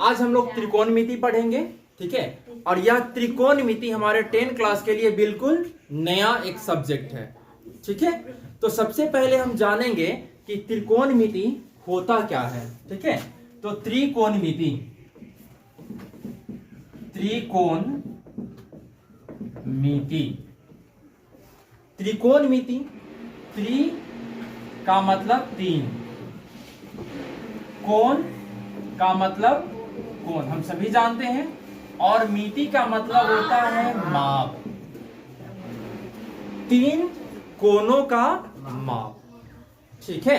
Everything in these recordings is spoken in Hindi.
आज हम लोग त्रिकोणमिति पढ़ेंगे, ठीक है। और यह त्रिकोणमिति हमारे 10 क्लास के लिए बिल्कुल नया एक सब्जेक्ट है, ठीक है। तो सबसे पहले हम जानेंगे कि त्रिकोणमिति होता क्या है, ठीक है। तो त्रिकोणमिति, त्रिकोणमिति, त्रि का मतलब 3, कोण का मतलब कोण, हम सभी जानते हैं, और मिति का मतलब होता है माप, 3 कोणों का माप, ठीक है।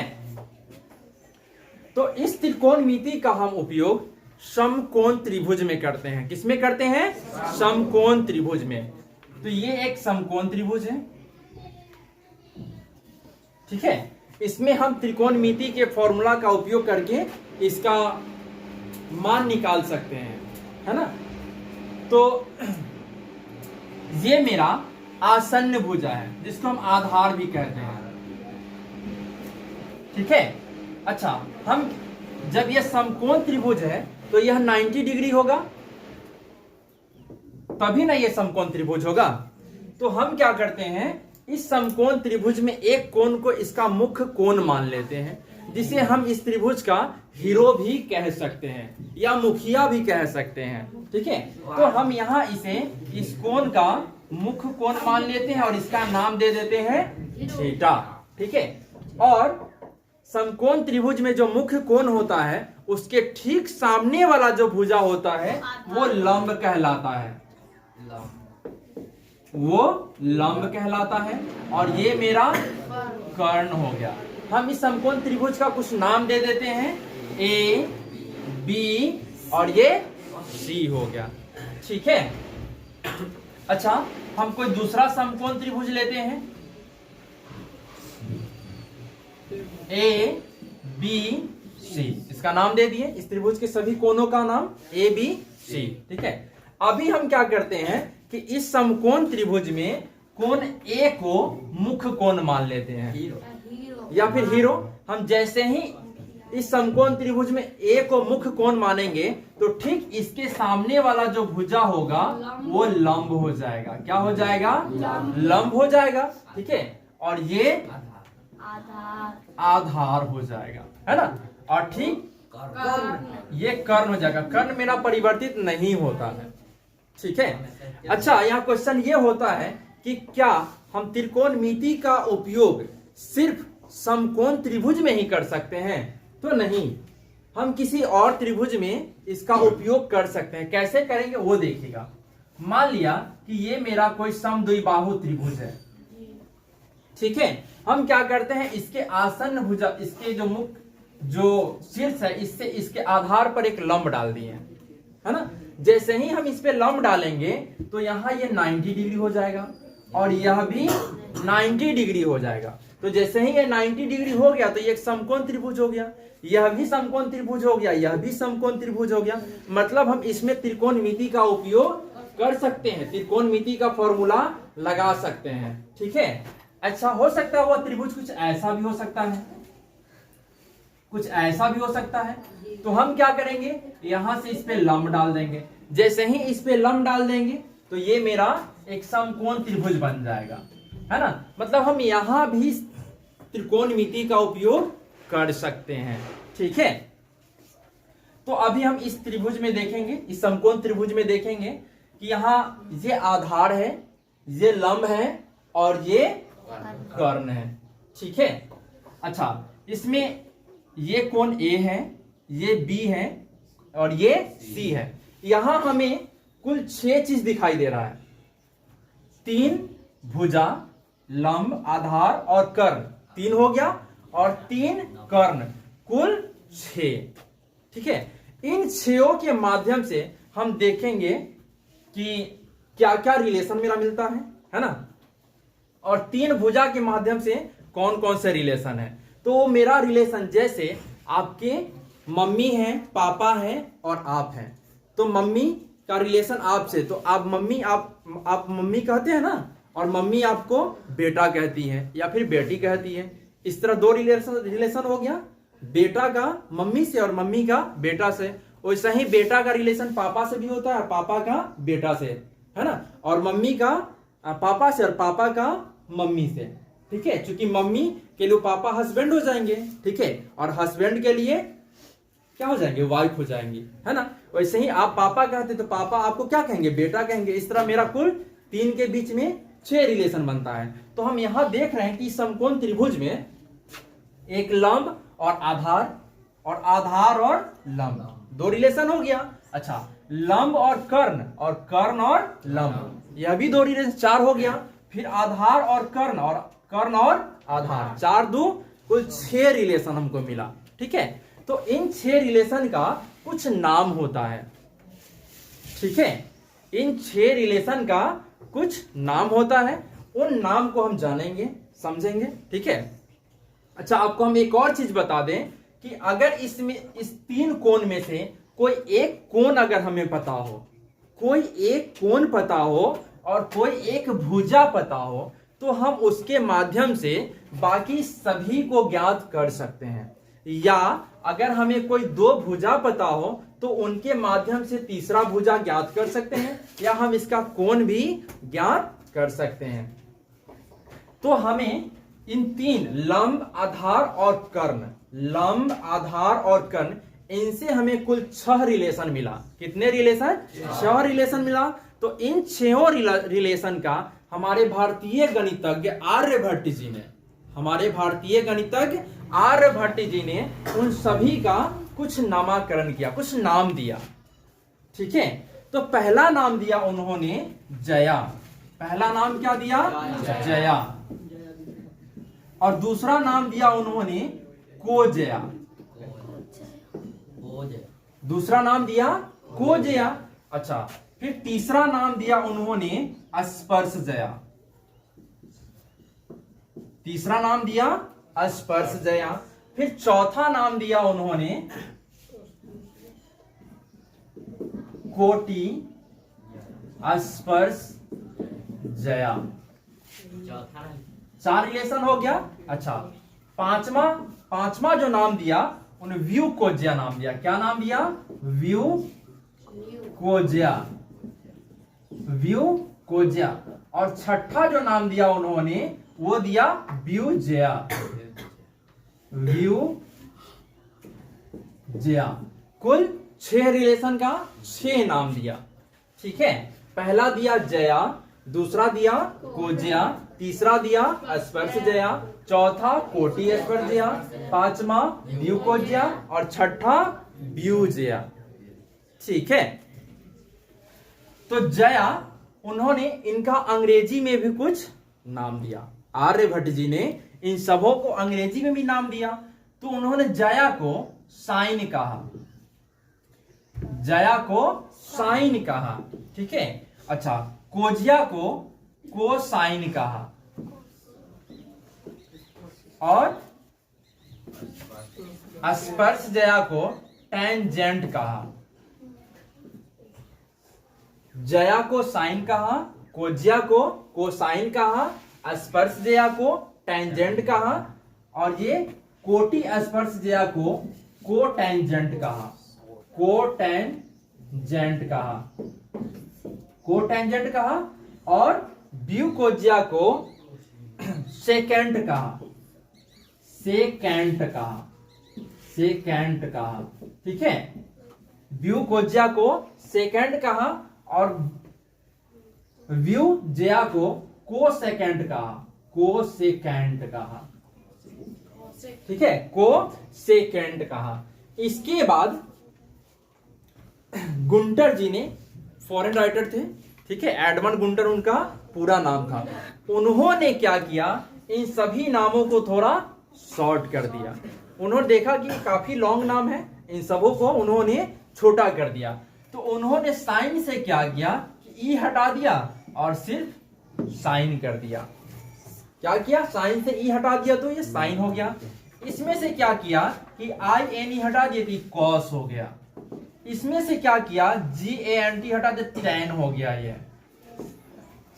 तो इस त्रिकोणमिति का हम उपयोग समकोण त्रिभुज में करते हैं। किसमें करते हैं? समकोण त्रिभुज में। तो ये एक समकोण त्रिभुज है, ठीक है। इसमें हम त्रिकोणमिति के फॉर्मूला का उपयोग करके इसका मान निकाल सकते हैं, है ना। तो ये मेरा आसन्न भुजा है, जिसको हम आधार भी कहते हैं, ठीक है। अच्छा, हम जब यह समकोण त्रिभुज है तो यह 90 डिग्री होगा, तभी ना यह समकोण त्रिभुज होगा। तो हम क्या करते हैं, इस समकोण त्रिभुज में एक कोण को इसका मुख्य कोण मान लेते हैं, जिसे हम इस त्रिभुज का हीरो भी कह सकते हैं या मुखिया भी कह सकते हैं, ठीक है। तो हम यहाँ इसे इस कोण का मुख्य कोण मान लेते हैं और इसका नाम दे देते हैं थीटा, ठीक है। और समकोण त्रिभुज में जो मुख्य कोण होता है उसके ठीक सामने वाला जो भुजा होता है वो लंब कहलाता है, वो लंब कहलाता है। और ये मेरा कर्ण हो गया। हम इस समकोण त्रिभुज का कुछ नाम दे देते हैं, ए, बी और ये सी हो गया, ठीक है। अच्छा, हम कोई दूसरा समकोण त्रिभुज लेते हैं, ए, बी, सी, इसका नाम दे दिए। इस त्रिभुज के सभी कोणों का नाम ए, बी, सी, ठीक है। अभी हम क्या करते हैं कि इस समकोण त्रिभुज में कोण ए को मुख्य कोण मान लेते हैं, या फिर हीरो। हम जैसे ही इस समकोण त्रिभुज में ए को मुख्य कोण मानेंगे तो ठीक इसके सामने वाला जो भुजा होगा वो लंब हो जाएगा। क्या हो जाएगा? लंब हो जाएगा, ठीक है। और ये आधार हो जाएगा, है ना। और ठीक ये कर्ण हो जाएगा। कर्ण मेरा परिवर्तित नहीं होता है, ठीक है। अच्छा, यहाँ क्वेश्चन ये होता है कि क्या हम त्रिकोणमिति का उपयोग सिर्फ समकोण त्रिभुज में ही कर सकते हैं? तो नहीं, हम किसी और त्रिभुज में इसका उपयोग कर सकते हैं। कैसे करेंगे वो देखिएगा। मान लिया कि ये मेरा कोई समद्विबाहु त्रिभुज है, ठीक है। हम क्या करते हैं, इसके आसन्न भुजा, इसके जो मुख्य जो शीर्ष है, इससे इसके आधार पर एक लंब डाल दिए, है ना। जैसे ही हम इस पे लंब डालेंगे तो यहाँ ये 90 डिग्री हो जाएगा और यह भी 90 डिग्री हो जाएगा। तो जैसे ही ये 90 डिग्री हो गया तो ये एक समकोण त्रिभुज हो गया, यह भी समकोण त्रिभुज हो गया, यह भी समकोण त्रिभुज हो गया। मतलब हम इसमें त्रिकोणमिति का उपयोग कर सकते हैं, त्रिकोणमिति का फॉर्मूला लगा सकते हैं, ठीक है। अच्छा, हो सकता है वह त्रिभुज कुछ ऐसा भी हो सकता है, कुछ ऐसा भी हो सकता है। तो हम क्या करेंगे, यहां से इस पे लंब डाल देंगे। जैसे ही इस पे लंब डाल देंगे तो ये मेरा एक समकोण त्रिभुज बन जाएगा, है ना। मतलब हम यहां भी त्रिकोणमिति का उपयोग कर सकते हैं, ठीक है। तो अभी हम इस त्रिभुज में देखेंगे, इस समकोण त्रिभुज में देखेंगे कि यहाँ ये आधार है, ये लंब है और ये कर्ण है, ठीक है। अच्छा, इसमें ये कोण ए है, ये बी है और ये सी है। यहां हमें कुल 6 चीज दिखाई दे रहा है, 3 भुजा, लंब, आधार और कर्ण, 3 हो गया, और 3 कर्ण, कुल 6, ठीक है। इन 6 के माध्यम से हम देखेंगे कि क्या क्या रिलेशन मेरा मिलता है ना। और 3 भुजा के माध्यम से कौन कौन से रिलेशन है। तो मेरा रिलेशन जैसे आपके मम्मी हैं, पापा हैं और आप हैं, तो मम्मी का रिलेशन आपसे, तो आप मम्मी, आप मम्मी कहते हैं ना, और मम्मी आपको बेटा कहती है या फिर बेटी कहती है। इस तरह 2 रिलेशन हो गया, बेटा का मम्मी से और मम्मी का बेटा से। वैसे ही बेटा का रिलेशन पापा से भी होता है, पापा का बेटा से, है ना, और मम्मी का पापा से और पापा का मम्मी से, ठीक है। क्योंकि मम्मी के लिए पापा हस्बैंड हो जाएंगे, ठीक है, और हस्बैंड के लिए क्या हो जाएंगे, वाइफ हो जाएंगी, है ना। वैसे ही आप पापा कहते तो पापा आपको क्या कहेंगे, बेटा कहेंगे। इस तरह मेरा कुल 3 के बीच में 6 रिलेशन बनता है। तो हम यहां देख रहे हैं कि समकोण त्रिभुज में एक लंब और आधार और लंब 2 रिलेशन हो गया। अच्छा, लंब और कर्ण और लंब, यह भी 2 रिलेशन, 4 हो गया। फिर आधार और कर्ण और आधार, 4 2 कुल 6 रिलेशन हमको मिला, ठीक है। तो इन 6 रिलेशन का कुछ नाम होता है, ठीक है। इन 6 रिलेशन का कुछ नाम होता है, उन नाम को हम जानेंगे, समझेंगे, ठीक है। अच्छा, आपको हम एक और चीज बता दें कि अगर इसमें इस 3 कोण में से कोई एक कोण अगर हमें पता हो, कोई एक कोण पता हो और कोई एक भुजा पता हो, तो हम उसके माध्यम से बाकी सभी को ज्ञात कर सकते हैं। या अगर हमें कोई 2 भुजा पता हो तो उनके माध्यम से तीसरा भुजा ज्ञात कर सकते हैं, या हम इसका कोण भी ज्ञात कर सकते हैं। तो हमें इन 3 लंब, आधार और कर्ण, इनसे हमें कुल 6 रिलेशन मिला। कितने रिलेशन? 6 रिलेशन मिला। तो इन 6 रिलेशन का हमारे भारतीय गणितज्ञ आर्यभट्ट जी ने उन सभी का कुछ नामकरण किया, कुछ नाम दिया, ठीक है। तो पहला नाम दिया उन्होंने जया। पहला नाम क्या दिया? जया। और दूसरा नाम दिया उन्होंने कोजया। दूसरा नाम दिया कोजया। अच्छा, फिर तीसरा नाम दिया उन्होंने स्पर्श जया। तीसरा नाम दिया स्पर्श जया। फिर चौथा नाम दिया उन्होंने कोटि स्पर्श जया। 4 रिलेशन हो गया। अच्छा, पांचवा जो नाम दिया उन्हें व्यू कोज्या नाम दिया। क्या नाम दिया? व्यू कोज्या। और छठा जो नाम दिया उन्होंने वो दिया व्यूजया। कुल 6 रिलेशन का 6 नाम दिया, ठीक है। पहला दिया जया, दूसरा दिया कोज्या, तीसरा दिया स्पर्श जया, चौथा कोटि स्पर्श जया, पांचवा व्यूकोज्या और छठा व्यूजया, ठीक है। तो जया, उन्होंने इनका अंग्रेजी में भी कुछ नाम दिया। आर्यभट्ट जी ने इन सबों को अंग्रेजी में भी नाम दिया। तो उन्होंने जया को साइन कहा, ठीक है। अच्छा, कोजिया को कोसाइन कहा और स्पर्श जया को टेंजेंट कहा। जया को साइन कहा, कोजिया को कोसाइन कहा, स्पर्श जया को टेंजेंट कहा और ये कोटि स्पर्श जया को कोटेंजेंट कहा और व्यूकोज्या को सेकेंट कहा, ठीक है। व्यूकोज्या को सेकेंड कहा और व्यूजया को कोसेकेंड कहा, ठीक है, कोसेकेंड कहा। इसके बाद गुंटर जी ने, फॉरेन राइटर थे, ठीक है, एडमंड गुंटर उनका पूरा नाम था। उन्होंने क्या किया, इन सभी नामों को थोड़ा शॉर्ट कर दिया। उन्होंने देखा कि काफी लॉन्ग नाम है, इन सबों को उन्होंने छोटा कर दिया। तो उन्होंने साइन से क्या किया कि ई हटा दिया और सिर्फ साइन कर दिया। क्या किया? साइन से ई हटा दिया तो ये साइन हो गया। इसमें से क्या किया कि आई एन ई हटा दिए तो कॉस हो गया। इसमें से क्या किया, जी ए एन टी हटा दिया, टैन हो गया। ये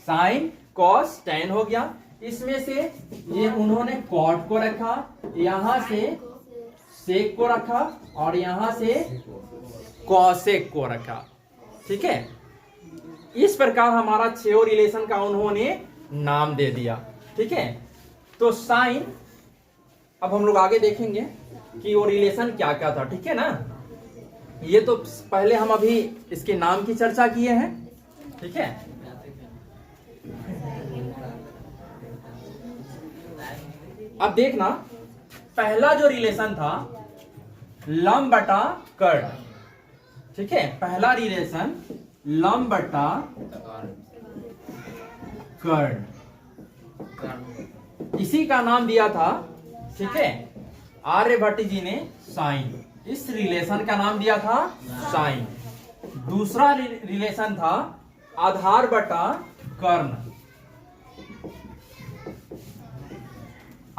साइन कॉस टैन हो गया। इसमें से ये उन्होंने कॉट को रखा, यहां से सेक को रखा और यहां से कॉसेक को रखा। ठीक है, इस प्रकार हमारा 6 रिलेशन का उन्होंने नाम दे दिया। ठीक है, तो साइन, अब हम लोग आगे देखेंगे कि वो रिलेशन क्या क्या था। ठीक है ना, ये तो पहले हम अभी इसके नाम की चर्चा किए हैं। ठीक है, अब देखना, पहला जो रिलेशन था लंब बटा कर्ण। ठीक है, पहला रिलेशन लंब बटा कर्ण, इसी का नाम दिया था। ठीक है, आर्यभट्ट जी ने साइन, इस रिलेशन का नाम दिया था साइन। दूसरा रिलेशन था आधार बटा कर्ण,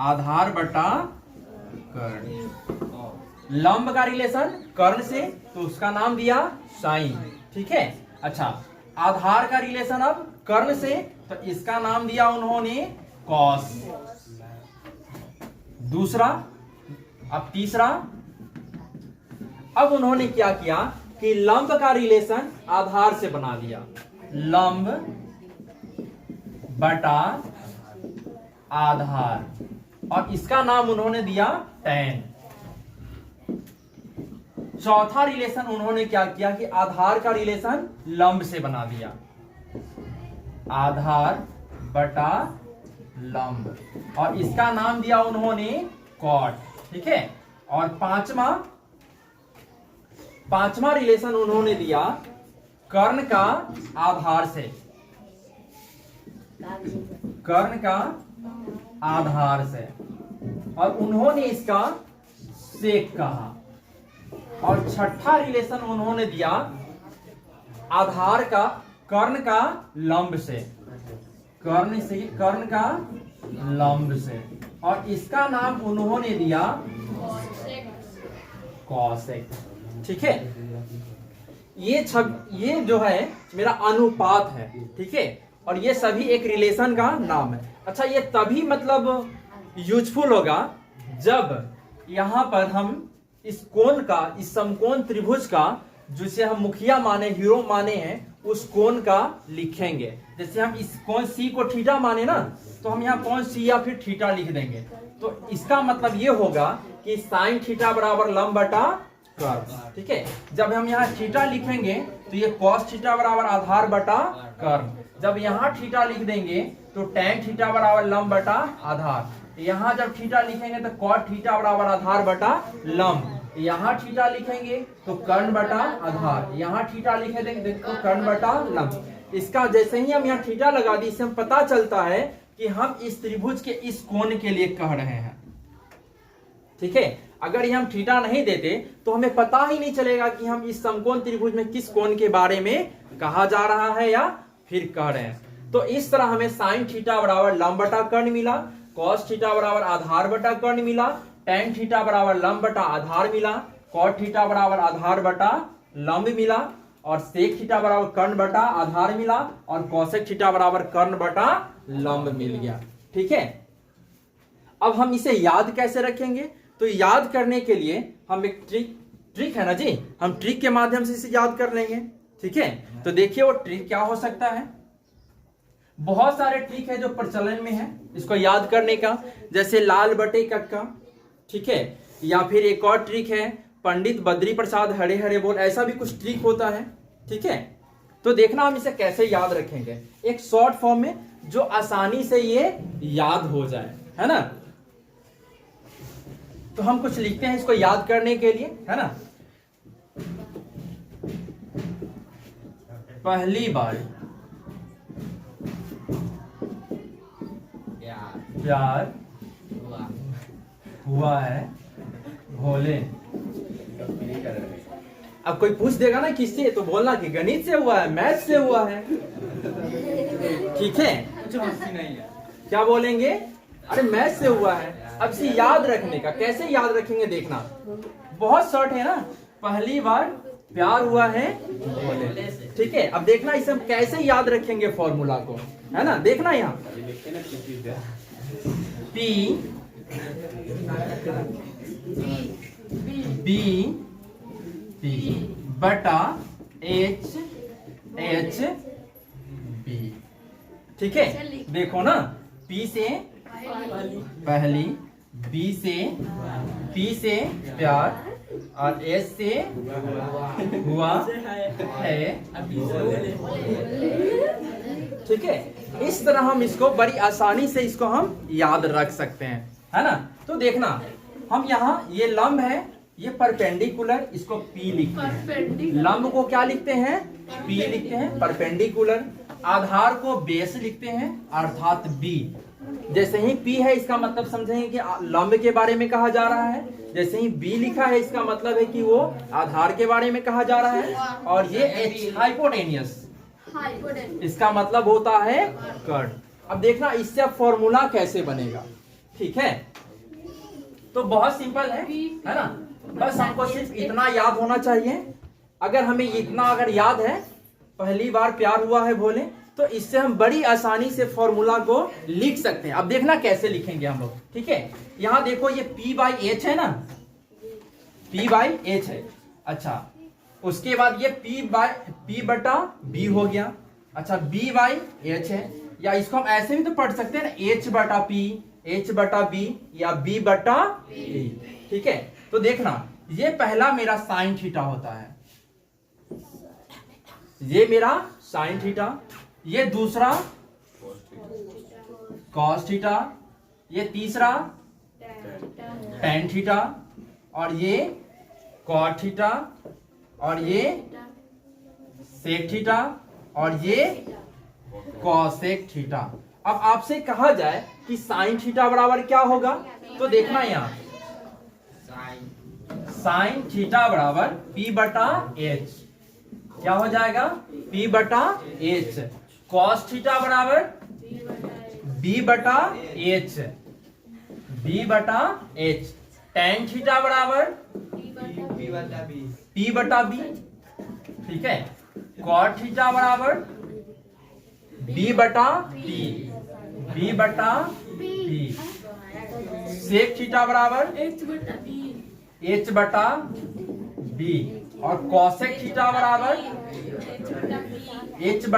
आधार बटा कर्ण। लंब का रिलेशन कर्ण से, तो उसका नाम दिया साइन। ठीक है, अच्छा, आधार का रिलेशन अब कर्ण से, तो इसका नाम दिया उन्होंने कॉस। दूसरा, अब तीसरा, अब उन्होंने क्या किया कि लंब का रिलेशन आधार से बना दिया, लंब बटा आधार, और इसका नाम उन्होंने दिया tan। चौथा रिलेशन उन्होंने क्या किया कि आधार का रिलेशन लंब से बना दिया, आधार बटा लंब, और इसका नाम दिया उन्होंने कॉट। ठीक है, और पांचवा रिलेशन उन्होंने दिया कर्ण का आधार से, कर्ण का आधार से, और उन्होंने इसका सेक कहा। और छठा रिलेशन उन्होंने दिया आधार का कर्ण का लंब से, कर्ण का लंब से, और इसका नाम उन्होंने दिया कॉसेक। ठीक है, ये जो है मेरा अनुपात है। ठीक है, और ये सभी एक रिलेशन का नाम है। अच्छा, ये तभी मतलब यूजफुल होगा जब यहां पर हम इस कोण का, इस समकोण त्रिभुज का, जिसे हम मुखिया माने, हीरो माने हैं, उस कोण का लिखेंगे। जैसे हम इस कोण सी को थीटा माने ना, तो हम यहाँ कोण सी या फिर थीटा लिख देंगे। तो इसका मतलब ये होगा कि साइन थीटा बराबर लंब बटा कर्ण। ठीक है, जब हम यहाँ थीटा लिखेंगे तो ये कॉस थीटा बराबर आधार बटा कर्ण। जब यहाँ थीटा लिख देंगे तो टैन थीटा बराबर लंब बटा आधार। यहाँ जब थीटा लिखेंगे तो कॉट थीटा बराबर आधार बटा लंब। यहाँ थीटा लिखेंगे तो कर्ण बटा आधार, यहाँ थीटा लिखे देंगे तो कर्ण बटा लंब। इसका जैसे ही हम यहाँ थीटा लगा दी, इससे हम पता चलता है कि हम इस त्रिभुज के इस कोण के लिए कह रहे हैं। ठीक है, अगर हम थीटा नहीं देते तो हमें पता ही नहीं चलेगा कि हम इस समकोण त्रिभुज में किस कोण के बारे में कहा जा रहा है या फिर कह रहे हैं। तो इस तरह हमें साइन थीटा बराबर लंब बटा कर्ण मिला, कॉस थीटा बराबर आधार बटा कर्ण मिला, टैन थीटा बराबर लंब बटा आधार मिला, कॉट थीटा बराबर आधार बटा लंब मिला, और सेक थीटा बराबर कर्ण बटा आधार मिला, और कॉसेक थीटा बराबर कर्ण बटा लंब मिल गया। ठीक है, अब हम इसे याद कैसे रखेंगे? तो याद करने के लिए हम एक ट्रिक है ना जी, हम ट्रिक के माध्यम से इसे याद कर लेंगे। ठीक है, तो देखिए वो ट्रिक क्या हो सकता है। बहुत सारे ट्रिक है जो प्रचलन में है इसको याद करने का, जैसे लाल बटे कक्का। ठीक है, या फिर एक और ट्रिक है पंडित बद्री प्रसाद हरे हरे बोल, ऐसा भी कुछ ट्रिक होता है। ठीक है, तो देखना हम इसे कैसे याद रखेंगे, एक शॉर्ट फॉर्म में जो आसानी से ये याद हो जाए, है ना। तो हम कुछ लिखते हैं इसको याद करने के लिए, है ना। पहली बार प्यार हुआ है भोले। अब कोई पूछ देगा ना किससे, तो बोलना कि गणित से हुआ है, मैथ से हुआ है। ठीक है, क्या बोलेंगे? अरे मैथ से हुआ है। अब इसे याद रखने का, कैसे याद रखेंगे देखना, बहुत शॉर्ट है ना। पहली बार प्यार हुआ है भोले। ठीक है, अब देखना इसे हम कैसे याद रखेंगे फॉर्मूला को, है ना। देखना यहाँ P B P बटा एच एच बी। ठीक है, देखो ना, P से पहली, B से प्यार और S से हुआ है। ठीक है, इस तरह हम इसको बड़ी आसानी से इसको हम याद रख सकते हैं, है ना। तो देखना, हम यहाँ ये लंब है, ये परपेंडिकुलर, इसको P लिखते हैं। लंब को क्या लिखते हैं? P लिखते हैं, परपेंडिकुलर। आधार को बेस लिखते हैं, अर्थात B। जैसे ही P है इसका मतलब समझेंगे कि लंब के बारे में कहा जा रहा है। जैसे ही B लिखा है इसका मतलब है कि वो आधार के बारे में कहा जा रहा है। और ये H हाइपोटेनियस, इसका मतलब होता है कर्ण। अब देखना इससे फॉर्मूला कैसे बनेगा। ठीक है, तो बहुत सिंपल है ना। बस हमको सिर्फ इतना याद होना चाहिए। अगर हमें इतना अगर याद है, पहली बार प्यार हुआ है बोले, तो इससे हम बड़ी आसानी से फॉर्मूला को लिख सकते हैं। अब देखना कैसे लिखेंगे हम लोग। ठीक है, यहां देखो ये P/H है ना, P/H है। अच्छा, उसके बाद ये P/B हो गया। अच्छा, B/H है, या इसको हम ऐसे भी तो पढ़ सकते हैं ना, H/P, H/B या B/E। ठीक है, तो देखना, ये पहला मेरा साइन थीटा होता है, ये मेरा साइन थीटा। ये दूसरा कॉस थीटा, ये तीसरा टेन थीटा, और ये कॉट थीटा, और ये सेक थीटा, और ये कॉसेक थीटा। अब आपसे कहा जाए कि साइन थीटा बराबर क्या होगा, तो देखना यहाँ साइन थीटा बराबर P/H। क्या हो जाएगा? P/H। कॉस थीटा बराबर B/H, B/H। टेन थीटा बराबर P/B। ठीक है, कॉट थीटा बराबर B/T, B/B। सेक थीटा बराबर H/B, और कॉसेक थीटा बराबर H/B।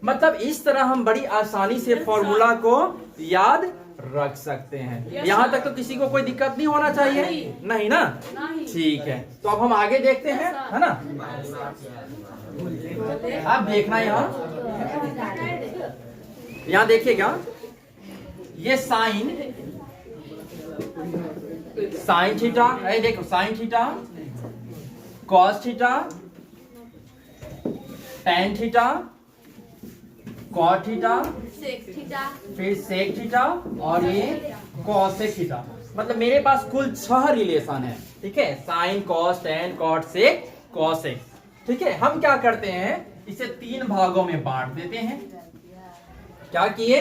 मतलब इस तरह हम बड़ी आसानी से फॉर्मूला को याद रख सकते हैं। यहाँ तक तो किसी को कोई दिक्कत नहीं होना चाहिए, नहीं ना? ठीक है, तो अब हम आगे देखते हैं, है ना। आप देखना यहाँ देखिएगा, ये साइन थीटा है, देखो sine theta, cos theta, tan theta, cot theta, फिर सेक थीटा, और ये कॉसेक थीटा। मतलब मेरे पास कुल 6 रिलेशन है। ठीक है, साइन, कॉस, टेन, कॉट, सेक, कॉसेक। ठीक है, हम क्या करते हैं, इसे 3 भागों में बांट देते हैं। क्या किए?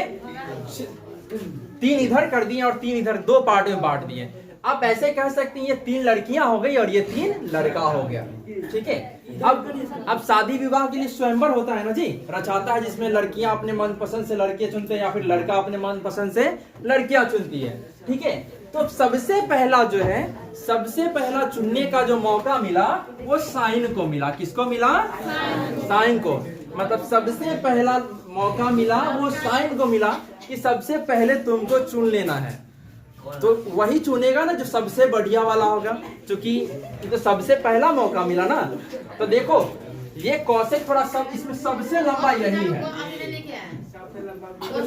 3 इधर कर दिए और 3 इधर, 2 पार्ट में बांट दिए। आप ऐसे कह सकते हैं ये 3 लड़कियां हो गई और ये 3 लड़का हो गया। ठीक है, अब शादी विवाह के लिए स्वयंवर होता है ना जी, रचाता है, जिसमें लड़कियां अपने मनपसंद से लड़के चुनते हैं या फिर लड़का अपने मनपसंद से लड़कियां चुनती है। ठीक है, तो सबसे पहला जो है, सबसे पहला चुनने का जो मौका मिला वो साइन को मिला। किसको मिला? साइन को। मतलब सबसे पहला मौका मिला वो साइन को मिला कि सबसे पहले तुमको चुन लेना है। तो वही चुनेगा ना जो सबसे बढ़िया वाला होगा, क्योंकि तो सबसे पहला मौका मिला ना। तो देखो ये कॉसेक थोड़ा सब, इसमें सबसे लंबा यही है,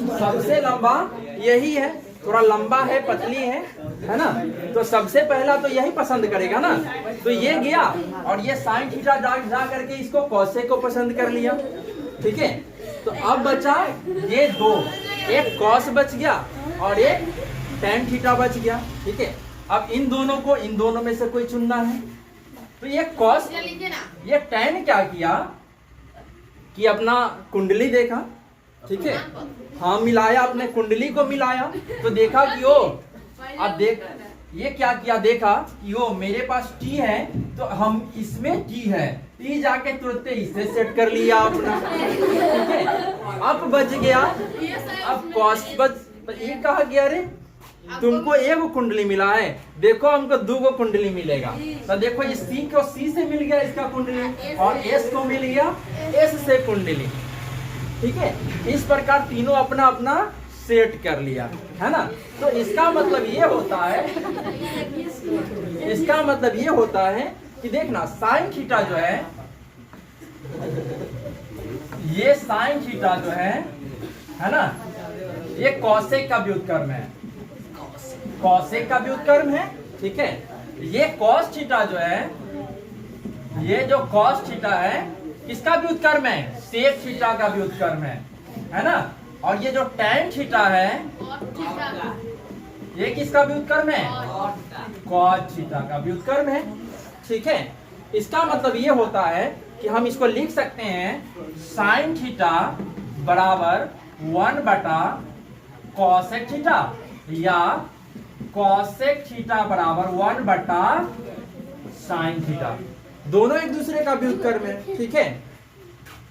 सबसे लंबा यही है, थोड़ा लंबा है, पतली है ना। तो सबसे पहला तो यही पसंद करेगा ना। तो ये गया और ये साइन थीटा जा करके इसको कॉसेक को पसंद कर लिया। ठीक है, तो अब बचा ये 2, एक कॉस बच गया और एक टेन थीटा बच गया। ठीक है, अब इन दोनों में से कोई चुनना है। तो ये कॉस, ये टेन क्या किया कि अपना कुंडली देखा। ठीक है, हाँ मिलाया, अपने कुंडली को मिलाया, तो देखा कि ओ, अब देख ये क्या किया, देखा कि ओ मेरे पास टी है तो हम इसमें टी है, टी जाके तुरंत इससे सेट कर लिया अपना। ठीक है, अब बच गया, अब कॉस बच, ये कहा गया रे तुमको एक कुंडली मिला है, देखो हमको 2 कुंडली मिलेगा। तो देखो ये सी को सी से मिल गया इसका कुंडली, और एस को मिल गया एस से कुंडली। ठीक है, इस प्रकार तीनों अपना अपना सेट कर लिया, है ना। तो इसका मतलब ये होता है, कि देखना साइन थीटा जो है, ये साइन थीटा जो है ना, ये कॉसेक का व्युत्क्रम है, कॉसेक का व्युत्क्रम है। ठीक है, ये कॉस थीटा जो है, ये जो कॉस थीटा है किसका व्युत्क्रम है, सेक थीटा का व्युत्क्रम है ना। और ये जो टैन थीटा है ये किसका व्युत्क्रम है, कॉट थीटा का व्युत्क्रम है। ठीक है, इसका मतलब ये होता है कि हम इसको लिख सकते हैं साइन थीटा बराबर 1/कॉसेक थीटा, या कॉसेक थीटा बराबर 1/साइन थीटा, दोनों एक दूसरे का व्युत्क्रम है। ठीक है,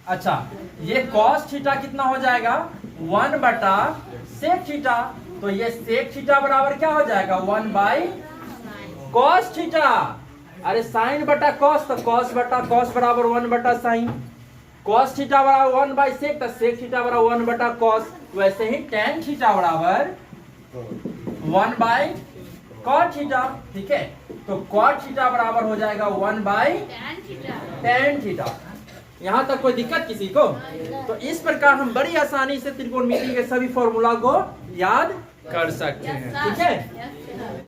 अच्छा ये कॉस थीटा कितना हो जाएगा, 1/सेक थीटा, तो ये सेक थीटा बराबर क्या हो जाएगा, 1/कॉस थीटा। अरे साइन बटा कॉस, तो कॉस बटा कॉस बराबर 1/साइन, कॉस थीटा बराबर 1/सेक, तो सेक थीटा बराबर 1/कॉस। वैसे ही टैन थीटा बराबर 1/कॉट थीटा। ठीक है, तो कॉट थीटा बराबर हो जाएगा 1/टैन थीटा। यहाँ तक कोई दिक्कत किसी को? तो इस प्रकार हम बड़ी आसानी से त्रिकोणमिति के सभी फॉर्मूला को याद कर सकते हैं। ठीक है।